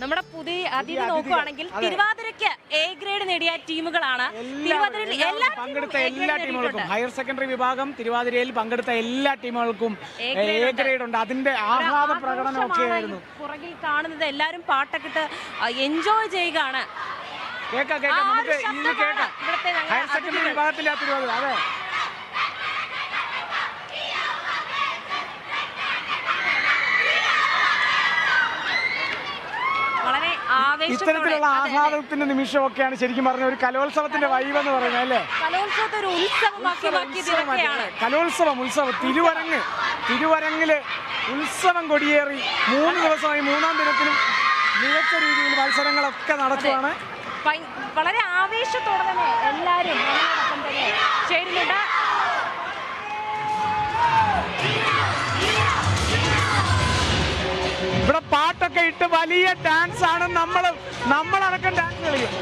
നമ്മുടെ പുതിയ അതിഥി നോക്കുകയാണെങ്കിൽ തിരുവാതിരയ്ക്ക് എ ഗ്രേഡ് നേടിയ ടീമുകളാണ്. പങ്കെടുത്ത എല്ലാ ടീമുകൾക്കും ഹയർ സെക്കൻഡറി വിഭാഗം തിരുവാതിരയിൽ പങ്കെടുത്ത എല്ലാ ടീമുകൾക്കും എ ഗ്രേഡ് ഉണ്ട്. അതിന്റെ ആഹ്ലാദ പ്രകടനമൊക്കെ ആയിരുന്നു. പുറകിൽ കാണുന്നത് എല്ലാവരും പാട്ടൊക്കെ ഇട്ട് എൻജോയ് ചെയ്യുകയാണ്. കേൾക്കാം നമുക്ക് ഇത് കേൾക്കാം. ഹയർ സെക്കൻഡറി വിഭാഗത്തിലെ തിരുവാതിര അതെ ഇത്തരത്തിലുള്ള ആഹ്ലാദത്തിന്റെ നിമിഷമൊക്കെയാണ് ശരിക്കും പറഞ്ഞ ഒരു കലോത്സവത്തിന്റെ വൈബ് എന്ന് പറയുന്നത് അല്ലേ? ഉത്സവം തിരുവരങ്ങില് ഉത്സവം കൊടിയേറി 3 ദിവസമായി 3-ാം ദിനത്തിലും മികച്ച രീതിയിൽ മത്സരങ്ങളൊക്കെ നടത്തുകയാണ്. വളരെ ആവേശത്തോടെ തന്നെ എല്ലാവരും ചേരുന്നുണ്ട്. ഇവിടെ പാട്ടൊക്കെ ഇട്ട് വലിയ ഡാൻസ് ആണ്. നമ്മളടക്കം ഡാൻസ് കളിക്കും.